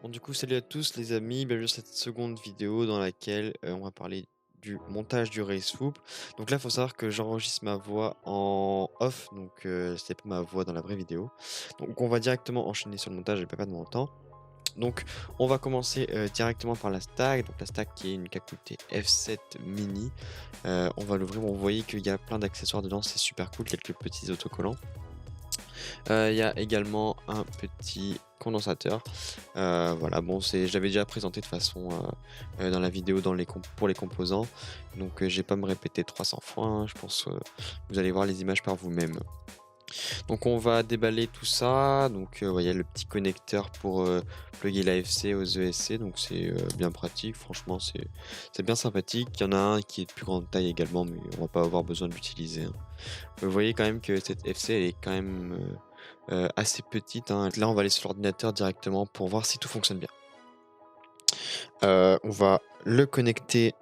Bon, du coup, salut à tous les amis, bienvenue sur cette seconde vidéo dans laquelle on va parler du montage du RaceLoop. Donc là, il faut savoir que j'enregistre ma voix en off, donc c'est pas ma voix dans la vraie vidéo. Donc on va directement enchaîner sur le montage, je vais pas perdre mon temps. Donc on va commencer directement par la stack, donc la stack qui est une Kakute F7 mini. On va l'ouvrir, vous voyez qu'il y a plein d'accessoires dedans, c'est super cool, quelques petits autocollants. Il y a également un petit condensateur. Voilà, bon, j'avais déjà présenté de façon, dans la vidéo pour les composants, donc je vais pas me répéter 300 fois, hein, je pense, vous allez voir les images par vous-même. Donc on va déballer tout ça, donc ouais, il y a le petit connecteur pour, plugger l'AFC aux ESC, donc c'est, bien pratique, franchement c'est bien sympathique. Il y en a un qui est de plus grande taille également, mais on va pas avoir besoin de l'utiliser, hein. Vous voyez quand même que cette FC elle est quand même, assez petite, hein. Là on va aller sur l'ordinateur directement pour voir si tout fonctionne bien. On va le connecter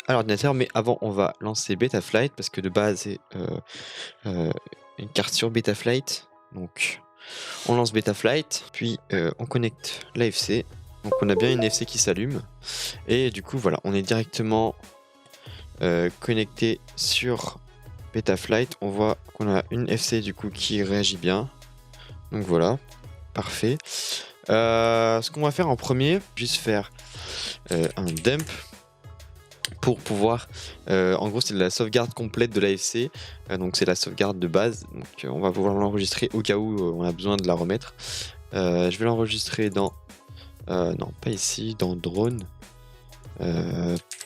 à l'ordinateur, mais avant on va lancer Betaflight parce que de base c'est, heu, une carte sur Betaflight. Donc on lance Betaflight, puis, on connecte l'AFC. Donc on a bien une FC qui s'allume et du coup voilà, on est directement, connecté sur Betaflight. On voit qu'on a une FC du coup qui réagit bien. Donc voilà, parfait. Ce qu'on va faire en premier, juste faire, un dump pour pouvoir, en gros c'est la sauvegarde complète de l'AFC, donc c'est la sauvegarde de base, donc on va pouvoir l'enregistrer au cas où, on a besoin de la remettre. Je vais l'enregistrer dans, non pas ici, dans drone,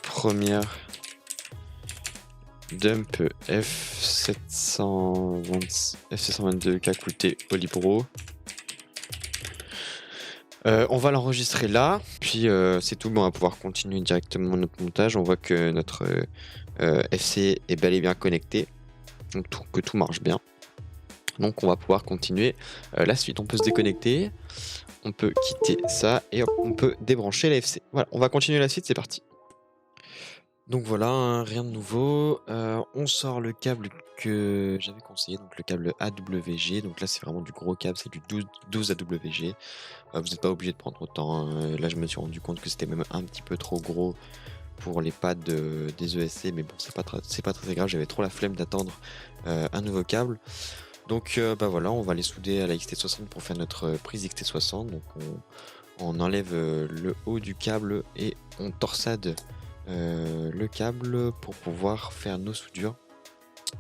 première dump F722 Kakute Olibro. On va l'enregistrer là, puis, c'est tout, bon, on va pouvoir continuer directement notre montage. On voit que notre, FC est bel et bien connecté, donc que tout marche bien. Donc on va pouvoir continuer, la suite. On peut se déconnecter, on peut quitter ça et hop, on peut débrancher la FC. Voilà, on va continuer la suite, c'est parti. Donc voilà, hein, rien de nouveau, on sort le câble que j'avais conseillé, donc le câble AWG, donc là c'est vraiment du gros câble, c'est du 12 AWG. Vous n'êtes pas obligé de prendre autant, hein, là je me suis rendu compte que c'était même un petit peu trop gros pour les pads, des ESC, mais bon c'est pas très grave, j'avais trop la flemme d'attendre, un nouveau câble. Donc bah voilà, on va les souder à la XT60 pour faire notre, prise XT60. Donc on enlève, le haut du câble et on torsade, le câble pour pouvoir faire nos soudures.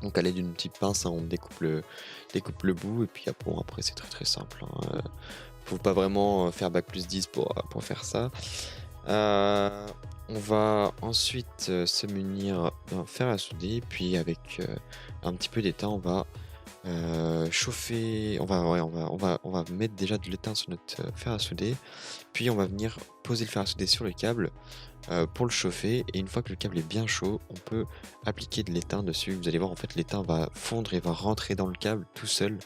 Donc à l'aide d'une petite pince, hein, on découpe le bout et puis bon après c'est très simple, hein, faut pas vraiment, faire bac+10 pour faire ça. On va ensuite, se munir d'un fer à souder, puis avec, un petit peu d'étain, on va, chauffer, on va mettre déjà de l'étain sur notre, fer à souder, puis on va venir poser le fer à souder sur le câble, pour le chauffer, et une fois que le câble est bien chaud, on peut appliquer de l'étain dessus. Vous allez voir, en fait l'étain va fondre et va rentrer dans le câble tout seul.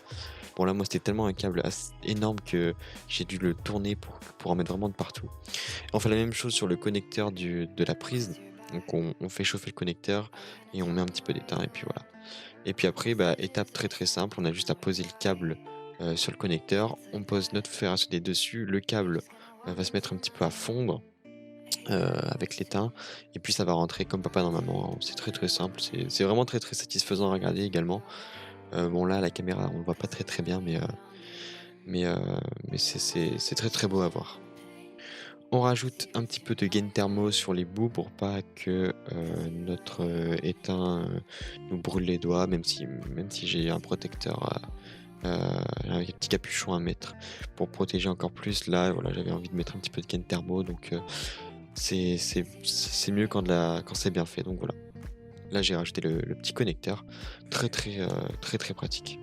Bon là moi c'était tellement un câble énorme que j'ai dû le tourner pour en mettre vraiment de partout. On fait la même chose sur le connecteur de la prise, donc on fait chauffer le connecteur et on met un petit peu d'étain et puis voilà. Et puis après, bah, étape très simple, on a juste à poser le câble, sur le connecteur, on pose notre fer à souder dessus, le câble, va se mettre un petit peu à fondre, avec l'étain, et puis ça va rentrer comme papa dans maman, hein. C'est très simple, c'est vraiment très satisfaisant à regarder également. Bon là, la caméra, on le voit pas très bien, mais, heu, mais c'est très beau à voir. On rajoute un petit peu de gain thermo sur les bouts pour pas que, notre, étain, nous brûle les doigts, même si j'ai un protecteur, avec un petit capuchon à mettre pour protéger encore plus. Là, voilà, j'avais envie de mettre un petit peu de gain thermo, donc c'est mieux quand c'est bien fait, donc voilà. Là, j'ai rajouté le petit connecteur, très pratique.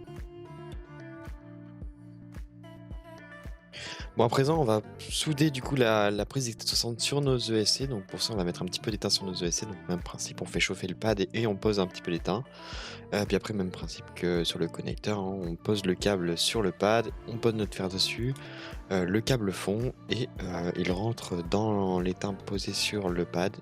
Bon, à présent, on va souder du coup la prise XT60 sur nos ESC. Donc pour ça, on va mettre un petit peu d'étain sur nos ESC. Donc même principe, on fait chauffer le pad et on pose un petit peu d'étain. Puis après, même principe que sur le connecteur, hein, on pose le câble sur le pad, on pose notre fer dessus, le câble fond et il rentre dans l'étain posé sur le pad.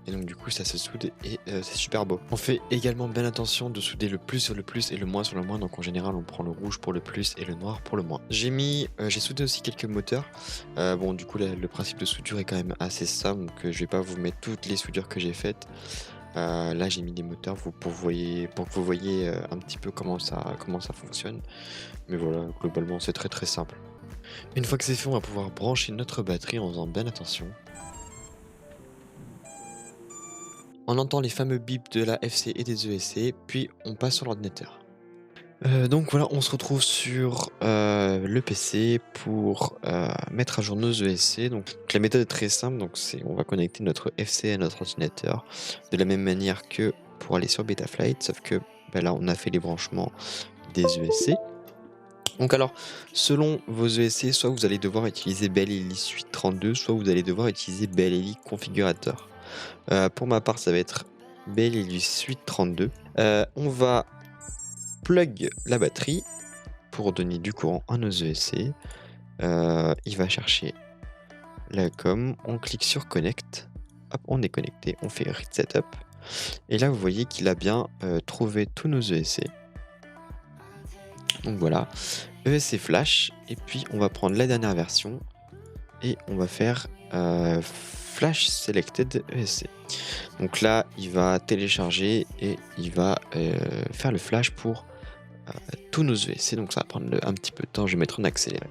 et donc du coup ça se soude et c'est super beau. On fait également bien attention de souder le plus sur le plus et le moins sur le moins, donc en général on prend le rouge pour le plus et le noir pour le moins. J'ai soudé aussi quelques moteurs. Bon du coup le principe de soudure est quand même assez simple, donc je vais pas vous mettre toutes les soudures que j'ai faites. Là j'ai mis des moteurs pour que vous voyez un petit peu comment ça fonctionne. Mais voilà, globalement c'est très simple. Une fois que c'est fait, on va pouvoir brancher notre batterie en faisant bien attention. On entend les fameux bips de la FC et des ESC, puis on passe sur l'ordinateur. Donc voilà, on se retrouve sur le PC pour mettre à jour nos ESC. Donc la méthode est très simple, donc on va connecter notre FC à notre ordinateur de la même manière que pour aller sur Betaflight, sauf que là on a fait les branchements des ESC. Donc alors, selon vos ESC, soit vous allez devoir utiliser Bell Ellie Suite 32, soit vous allez devoir utiliser Bell Ellie Configurator. Pour ma part, ça va être Bell Ellie Suite 32. On va plug la batterie pour donner du courant à nos ESC. Il va chercher la com, on clique sur Connect, hop, on est connecté, on fait Read Setup. Et là, vous voyez qu'il a bien trouvé tous nos ESC. Donc voilà, ESC Flash, et puis on va prendre la dernière version et on va faire Flash Selected ESC. Donc là, il va télécharger et il va faire le flash pour tous nos ESC, donc ça va prendre un petit peu de temps, je vais mettre en accéléré.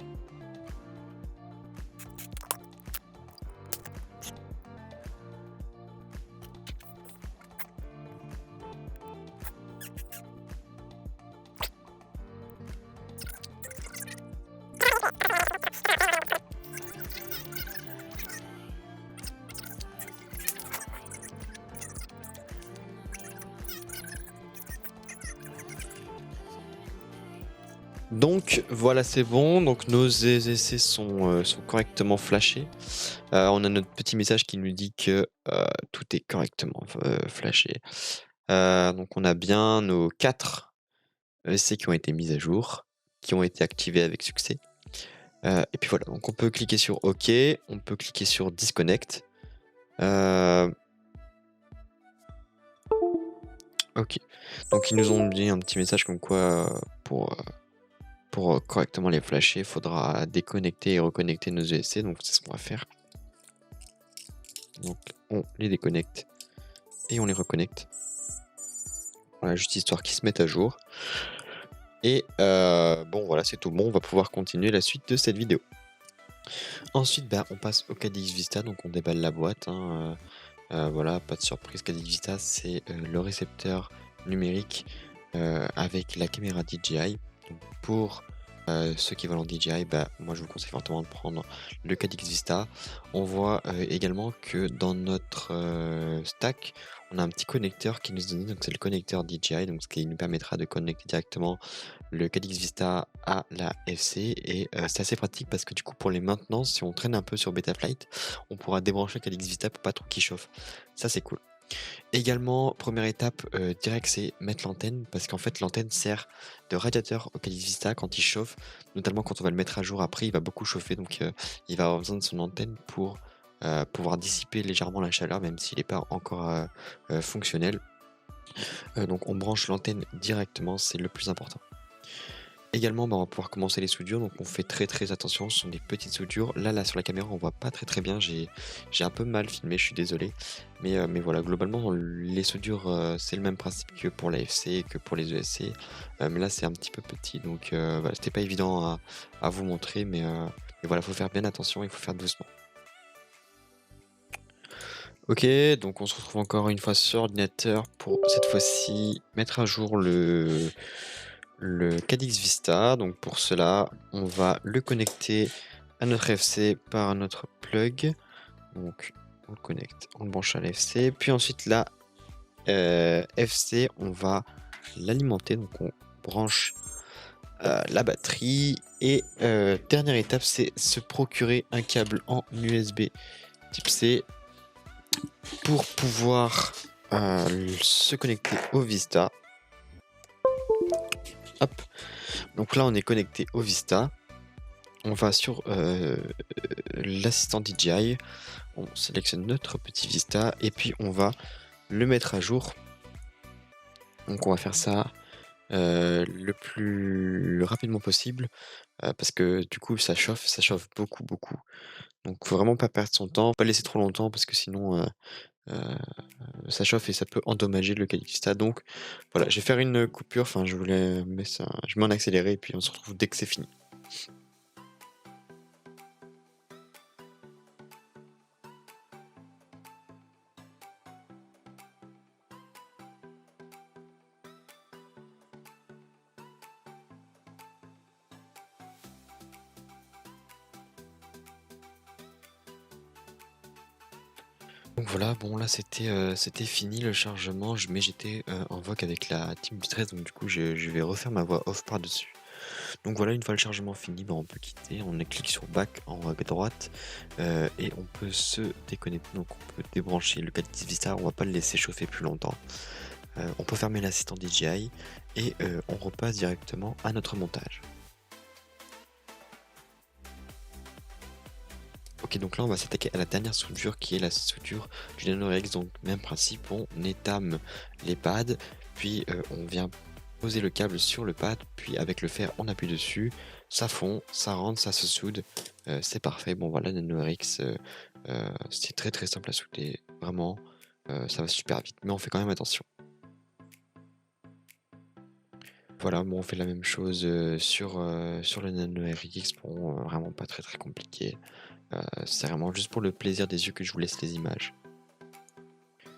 Donc voilà, c'est bon, donc nos ESC sont correctement flashés. On a notre petit message qui nous dit que tout est correctement flashé. Donc on a bien nos 4 ESC qui ont été mis à jour, qui ont été activés avec succès. Et puis voilà, donc on peut cliquer sur OK, on peut cliquer sur Disconnect. OK, donc ils nous ont mis un petit message comme quoi pour correctement les flasher, il faudra déconnecter et reconnecter nos ESC, donc c'est ce qu'on va faire. Donc on les déconnecte et on les reconnecte. Voilà, juste histoire qu'ils se mettent à jour. Et bon voilà, c'est tout bon, on va pouvoir continuer la suite de cette vidéo. Ensuite, on passe au KDX Vista, donc on déballe la boîte. Voilà, pas de surprise, KDX Vista c'est le récepteur numérique avec la caméra DJI. Donc, pour ceux qui veulent en DJI, moi je vous conseille fortement de prendre le KDX Vista. On voit également que dans notre stack, on a un petit connecteur qui nous donne, donc c'est le connecteur DJI, donc ce qui nous permettra de connecter directement le KDX Vista à la FC. Et c'est assez pratique parce que du coup pour les maintenances, si on traîne un peu sur Betaflight, on pourra débrancher le KDX Vista pour pas trop qu'il chauffe. Ça c'est cool. Également, première étape direct, c'est mettre l'antenne, parce qu'en fait l'antenne sert de radiateur au KDX Vista quand il chauffe, notamment quand on va le mettre à jour après, il va beaucoup chauffer, donc il va avoir besoin de son antenne pour pouvoir dissiper légèrement la chaleur, même s'il n'est pas encore fonctionnel. Donc on branche l'antenne directement, c'est le plus important. Également, on va pouvoir commencer les soudures, donc on fait très attention, ce sont des petites soudures. Là sur la caméra, on voit pas très bien, j'ai un peu mal filmé, je suis désolé. Mais voilà, globalement, les soudures, c'est le même principe que pour la FC et que pour les ESC. Mais là, c'est un petit peu petit, donc voilà, c'était pas évident à vous montrer, mais voilà, faut faire bien attention, il faut faire doucement. Ok, donc on se retrouve encore une fois sur ordinateur pour cette fois-ci mettre à jour le KDX Vista. Donc pour cela, on va le connecter à notre FC par notre plug. Donc on le connecte, on le branche à l'FC. Puis ensuite la FC, on va l'alimenter. Donc on branche la batterie. Et dernière étape, c'est se procurer un câble en USB type C pour pouvoir se connecter au Vista. Hop. Donc là on est connecté au Vista. On va sur l'assistant DJI. on sélectionne notre petit Vista et puis on va le mettre à jour. Donc on va faire ça le plus rapidement possible parce que du coup ça chauffe beaucoup, beaucoup. Donc faut vraiment pas perdre son temps, pas laisser trop longtemps parce que sinon heu, ça chauffe et ça peut endommager le Calixta. Donc voilà, je vais faire une coupure, enfin je mets en accéléré et puis on se retrouve dès que c'est fini. Donc voilà, bon là c'était fini le chargement, mais j'étais en vogue avec la team du 13, donc du coup je vais refaire ma voix off par-dessus. Donc voilà, une fois le chargement fini, bah, on peut quitter, on clique sur back en haut à droite et on peut se déconnecter, donc on peut débrancher le Calix Vista, on va pas le laisser chauffer plus longtemps. On peut fermer l'assistant DJI et on repasse directement à notre montage. Ok, donc là on va s'attaquer à la dernière soudure qui est la soudure du NanoRX. Donc même principe, on étame les pads, puis on vient poser le câble sur le pad, puis avec le fer on appuie dessus, ça fond, ça rentre, ça se soude, c'est parfait. Bon voilà, NanoRX, c'est très très simple à souder, vraiment, ça va super vite, mais on fait quand même attention. Voilà, bon on fait la même chose sur le NanoRX, bon vraiment pas très très compliqué. C'est vraiment juste pour le plaisir des yeux que je vous laisse les images.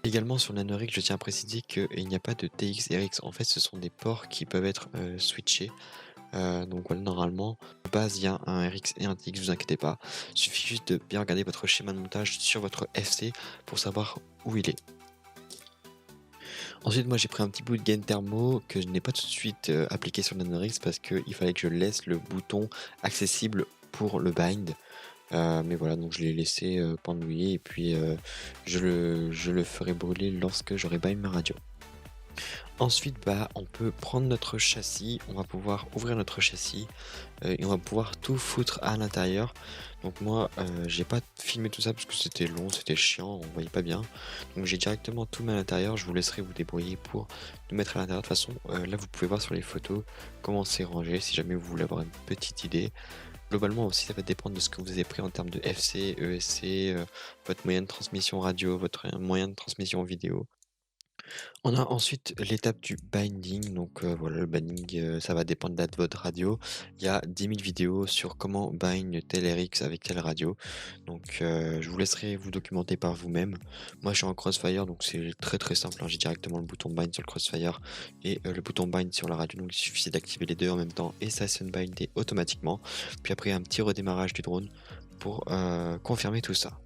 Également sur Nanorix, je tiens à préciser qu'il n'y a pas de TX-RX. En fait, ce sont des ports qui peuvent être switchés. Donc voilà, normalement, de base, il y a un RX et un TX, vous inquiétez pas. Il suffit juste de bien regarder votre schéma de montage sur votre FC pour savoir où il est. Ensuite, moi j'ai pris un petit bout de gain thermo que je n'ai pas tout de suite appliqué sur Nanorix parce qu'il fallait que je laisse le bouton accessible pour le bind. Mais voilà, donc je l'ai laissé pendouiller et puis je le ferai brûler lorsque j'aurai bind ma radio. Ensuite, bah, on peut prendre notre châssis, on va pouvoir ouvrir notre châssis et on va pouvoir tout foutre à l'intérieur. Donc moi, j'ai pas filmé tout ça parce que c'était long, c'était chiant, on voyait pas bien. Donc j'ai directement tout mis à l'intérieur, je vous laisserai vous débrouiller pour tout mettre à l'intérieur. De toute façon, là vous pouvez voir sur les photos comment c'est rangé si jamais vous voulez avoir une petite idée. Globalement aussi, ça va dépendre de ce que vous avez pris en termes de FC, ESC, votre moyen de transmission radio, votre moyen de transmission vidéo. On a ensuite l'étape du binding, donc voilà, le binding, ça va dépendre de votre radio. Il y a 10 000 vidéos sur comment bind tel RX avec telle radio, donc je vous laisserai vous documenter par vous-même. Moi, je suis en Crossfire, donc c'est très très simple, hein. J'ai directement le bouton bind sur le Crossfire et le bouton bind sur la radio, donc il suffit d'activer les deux en même temps et ça s'unbindé automatiquement. Puis après, un petit redémarrage du drone pour confirmer tout ça.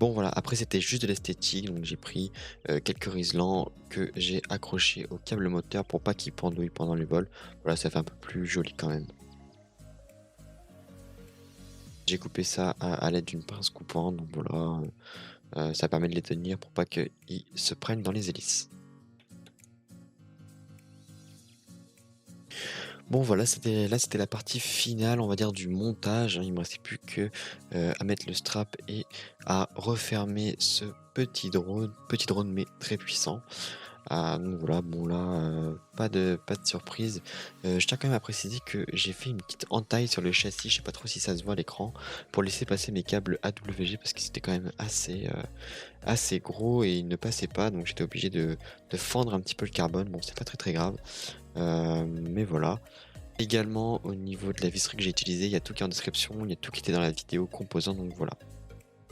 Bon voilà, après c'était juste de l'esthétique, donc j'ai pris quelques riselants que j'ai accrochés au câble moteur pour pas qu'il pendouille pendant le vol. Voilà, ça fait un peu plus joli quand même. J'ai coupé ça à l'aide d'une pince coupante, donc voilà, ça permet de les tenir pour pas qu'ils se prennent dans les hélices. Bon voilà, c'était la partie finale, on va dire, du montage, hein. Il me restait plus que à mettre le strap et à refermer ce petit drone mais très puissant. Donc voilà, bon là, pas de surprise. Je tiens quand même à préciser que j'ai fait une petite entaille sur le châssis, je sais pas trop si ça se voit à l'écran, pour laisser passer mes câbles AWG parce qu'ils étaient quand même assez gros et ils ne passaient pas, donc j'étais obligé de fendre un petit peu le carbone. Bon, c'est pas très très grave, mais voilà. Également, au niveau de la visserie que j'ai utilisée, il y a tout qui est en description, il y a tout qui était dans la vidéo composant, donc voilà.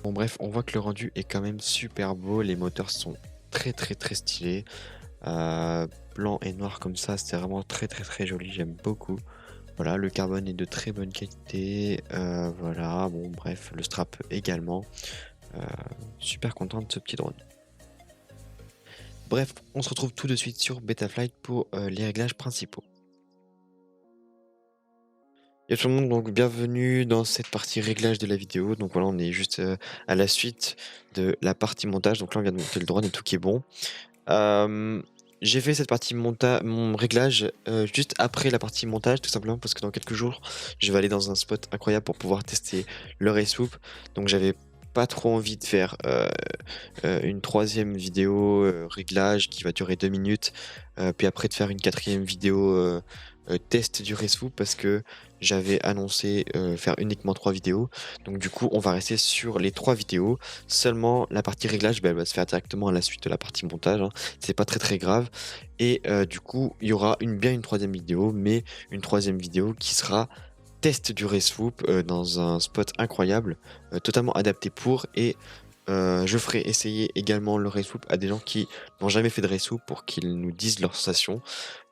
Bon bref, on voit que le rendu est quand même super beau, les moteurs sont très très très stylés. Blanc et noir comme ça, c'est vraiment très très très joli, j'aime beaucoup. Voilà, le carbone est de très bonne qualité. Voilà, bon bref, le strap également. Euh, Super content de ce petit drone. Bref, on se retrouve tout de suite sur Betaflight pour les réglages principaux. Et tout le monde, donc bienvenue dans cette partie réglage de la vidéo. Donc voilà, on est juste à la suite de la partie montage. Donc là, on vient de monter le drone et tout qui est bon. J'ai fait cette partie mon réglage juste après la partie montage, tout simplement parce que dans quelques jours, je vais aller dans un spot incroyable pour pouvoir tester le race swoop. Donc j'avais pas trop envie de faire une troisième vidéo réglage qui va durer 2 minutes, puis après de faire une quatrième vidéo test du ResFou parce que j'avais annoncé faire uniquement 3 vidéos. Donc du coup, on va rester sur les 3 vidéos. Seulement la partie réglage, bah, elle va se faire directement à la suite de la partie montage, hein. C'est pas très grave. Et du coup, il y aura bien une troisième vidéo, mais une troisième vidéo qui sera test du ResFoop dans un spot incroyable, totalement adapté pour. Et je ferai essayer également le ResFoop à des gens qui n'ont jamais fait de ResFoop pour qu'ils nous disent leur sensation,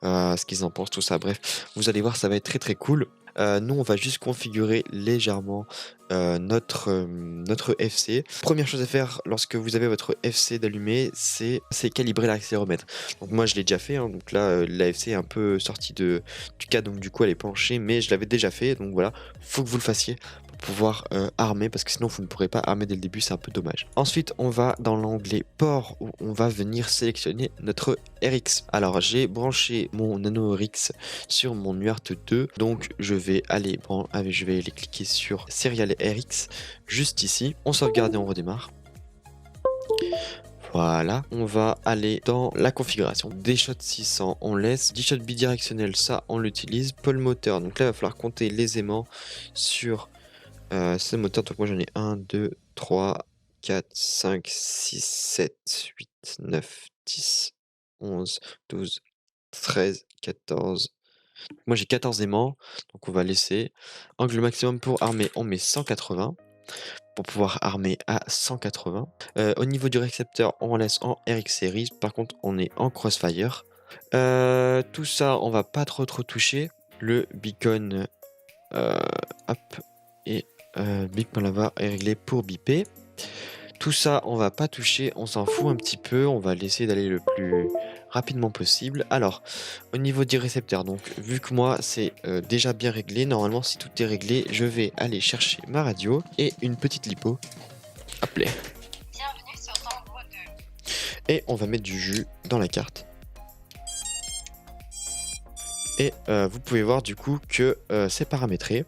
ce qu'ils en pensent, tout ça. Bref, vous allez voir, ça va être très cool. Nous, on va juste configurer légèrement notre FC. Première chose à faire lorsque vous avez votre FC d'allumé, c'est calibrer l'accéléromètre. Donc moi, je l'ai déjà fait, hein, donc là, la FC est un peu sortie du cadre, donc du coup, elle est penchée, mais je l'avais déjà fait, donc voilà, faut que vous le fassiez pour pouvoir armer, parce que sinon, vous ne pourrez pas armer dès le début, c'est un peu dommage. Ensuite, on va dans l'onglet port, où on va venir sélectionner notre RX. Alors, j'ai branché mon Nano RX sur mon UART 2, donc je vais aller cliquer sur Serial RX juste ici. On sauvegarde et on redémarre. Voilà, on va aller dans la configuration. D-Shot 600, on laisse. D-Shot bidirectionnel, ça, on l'utilise. Pôle moteur, donc là, il va falloir compter les aimants sur ce moteur. Donc moi, j'en ai 1, 2, 3, 4, 5, 6, 7, 8, 9, 10, 11, 12, 13, 14. Moi, j'ai 14 aimants, donc on va laisser. Angle maximum pour armer, on met 180 pour pouvoir armer à 180. Au niveau du récepteur, on laisse en RX Series. Par contre, on est en Crossfire. Tout ça, on va pas trop toucher. Le beacon, hop, et beacon là-bas est réglé pour biper. Tout ça, on va pas toucher, on s'en fout un petit peu, on va laisser d'aller le plus rapidement possible. Alors, au niveau du récepteur, donc vu que moi c'est déjà bien réglé, normalement si tout est réglé, je vais aller chercher ma radio et une petite lipo. Appelez. Bienvenue sur Tango 2. Et on va mettre du jus dans la carte. Et vous pouvez voir du coup que c'est paramétré.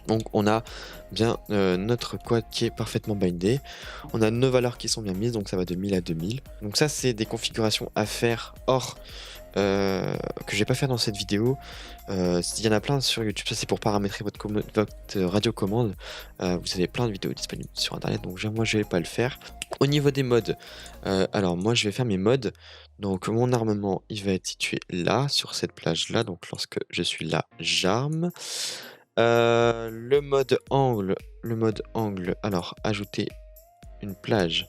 Donc on a bien notre quad qui est parfaitement bindé. On a nos valeurs qui sont bien mises, donc ça va de 1000 à 2000. Donc ça c'est des configurations à faire hors que je vais pas faire dans cette vidéo. Il y en a plein sur YouTube, ça c'est pour paramétrer votre radio-commande. Vous avez plein de vidéos disponibles sur internet, donc moi je vais pas le faire. Au niveau des modes, alors moi je vais faire mes modes. Donc mon armement il va être situé là, sur cette plage là, donc lorsque je suis là, j'arme. Le mode angle, alors ajouter une plage.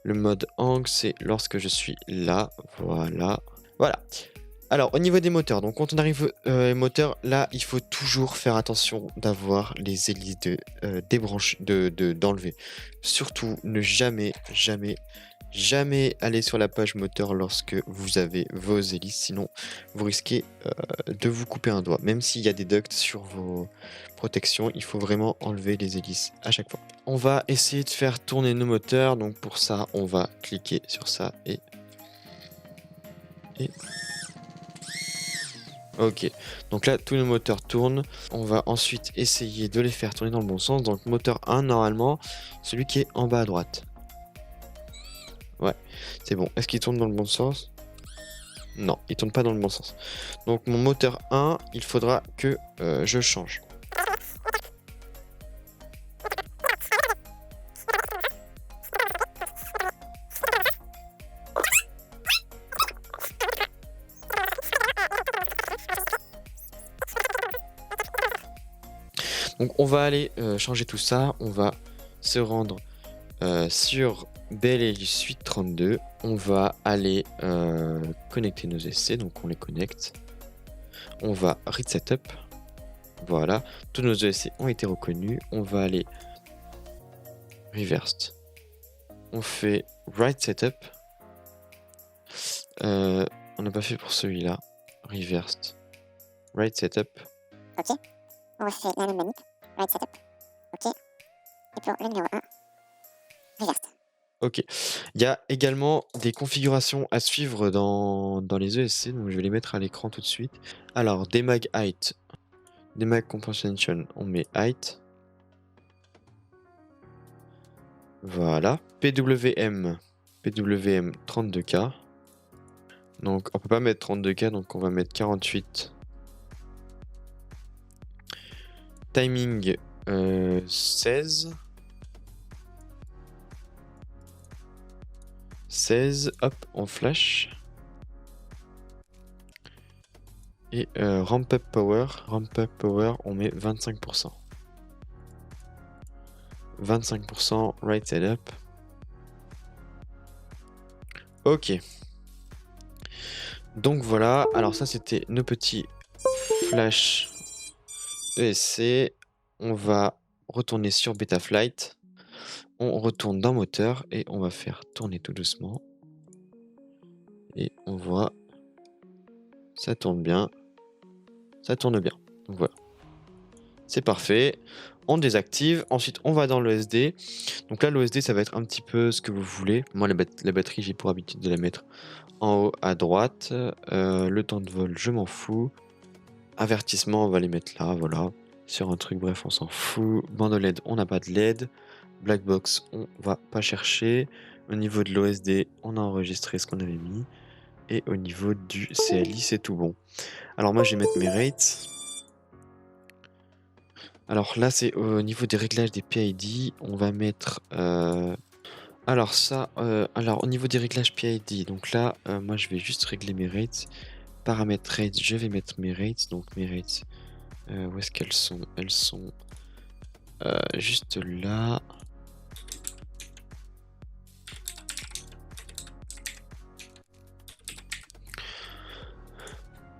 Le mode angle, c'est lorsque je suis là, voilà. Alors au niveau des moteurs, donc quand on arrive aux moteurs, là il faut toujours faire attention d'avoir les hélices d'enlever. Surtout ne jamais aller sur la page moteur lorsque vous avez vos hélices, sinon vous risquez de vous couper un doigt. Même s'il y a des ducts sur vos protections, il faut vraiment enlever les hélices à chaque fois. On va essayer de faire tourner nos moteurs, donc pour ça on va cliquer sur ça et... Ok, donc là tous nos moteurs tournent. On va ensuite essayer de les faire tourner dans le bon sens. Donc moteur 1 normalement, celui qui est en bas à droite. Ouais, c'est bon. Est-ce qu'il tourne dans le bon sens? Non, il tourne pas dans le bon sens. Donc mon moteur 1, il faudra que je change. Donc on va aller changer tout ça. On va se rendre sur Bell Hélice 832. On va aller connecter nos essais. Donc on les connecte. On va read setup. Voilà. Tous nos essais ont été reconnus. On va aller reversed. On fait write setup. On n'a pas fait pour celui-là. Reversed. Write setup. Ok. On va faire la même manip. Write setup. Ok. Et pour le numéro 1, reversed. Ok. Il y a également des configurations à suivre dans les ESC, donc je vais les mettre à l'écran tout de suite. Alors, demag height. Demag compensation, on met height. Voilà. PWM 32K. Donc on peut pas mettre 32K, donc on va mettre 48. Timing 16. 16, hop, on flash. Et ramp up power, on met 25%. 25% right side up. Ok. Donc voilà, alors ça c'était nos petits flash ESC. On va retourner sur Betaflight. On retourne dans moteur et on va faire tourner tout doucement. Et on voit, ça tourne bien. Ça tourne bien. Donc voilà. C'est parfait. On désactive. Ensuite, on va dans l'OSD. Donc là, l'OSD, ça va être un petit peu ce que vous voulez. Moi, la batterie, j'ai pour habitude de la mettre en haut à droite. Le temps de vol, je m'en fous. Avertissement, on va les mettre là, voilà. Sur un truc, bref, on s'en fout. Bande LED, on n'a pas de LED. Black box, on va pas chercher. Au niveau de l'OSD, on a enregistré ce qu'on avait mis. Et au niveau du CLI, c'est tout bon. Alors moi, je vais mettre mes rates. Alors là, c'est au niveau des réglages des PID. On va mettre... alors ça, alors au niveau des réglages PID, donc là, moi, je vais juste régler mes rates. Paramètres rates, je vais mettre mes rates. Donc mes rates, où est-ce qu'elles sont? Elles sont juste là.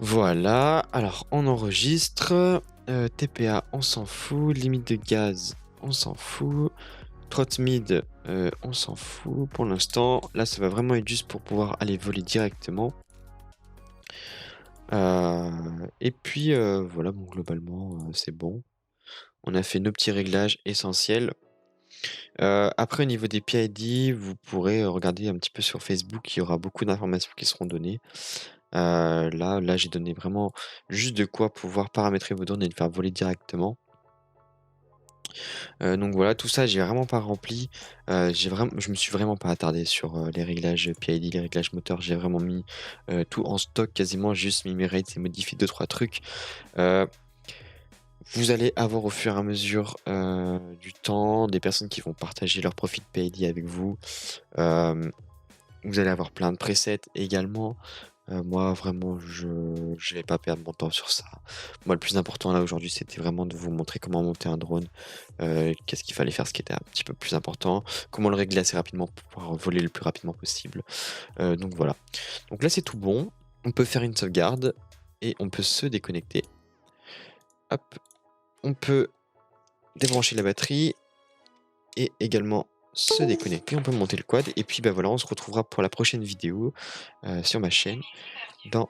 Voilà, alors on enregistre. TPA, on s'en fout. Limite de gaz, on s'en fout. Trot mid, on s'en fout pour l'instant. Là, ça va vraiment être juste pour pouvoir aller voler directement. Et puis voilà, bon, globalement, c'est bon. On a fait nos petits réglages essentiels. Après, au niveau des PID, vous pourrez regarder un petit peu sur Facebook, il y aura beaucoup d'informations qui seront données. Là, j'ai donné vraiment juste de quoi pouvoir paramétrer vos drones et le faire voler directement. Donc voilà, tout ça, j'ai vraiment pas rempli. Je me suis vraiment pas attardé sur les réglages PID, les réglages moteurs. J'ai vraiment mis tout en stock quasiment, juste mis mes rates et modifié 2-3 trucs. Vous allez avoir au fur et à mesure du temps des personnes qui vont partager leur profil PID avec vous. Vous allez avoir plein de presets également. Moi, vraiment, je vais pas perdre mon temps sur ça. Moi, le plus important là aujourd'hui, c'était vraiment de vous montrer comment monter un drone, qu'est-ce qu'il fallait faire, ce qui était un petit peu plus important, comment le régler assez rapidement pour pouvoir voler le plus rapidement possible. Donc voilà. Donc là, c'est tout bon. On peut faire une sauvegarde et on peut se déconnecter. Hop. On peut débrancher la batterie et également se déconnecter. On peut monter le quad et puis bah voilà, on se retrouvera pour la prochaine vidéo sur ma chaîne.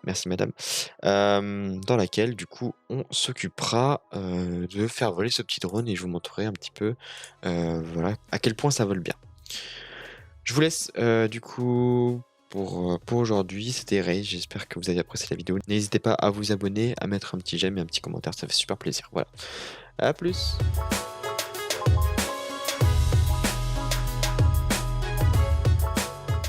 Merci madame, dans laquelle du coup on s'occupera de faire voler ce petit drone et je vous montrerai un petit peu voilà à quel point ça vole bien. Je vous laisse du coup pour aujourd'hui. C'était Ray, j'espère que vous avez apprécié la vidéo. N'hésitez pas à vous abonner, à mettre un petit j'aime et un petit commentaire, ça fait super plaisir. Voilà, à plus.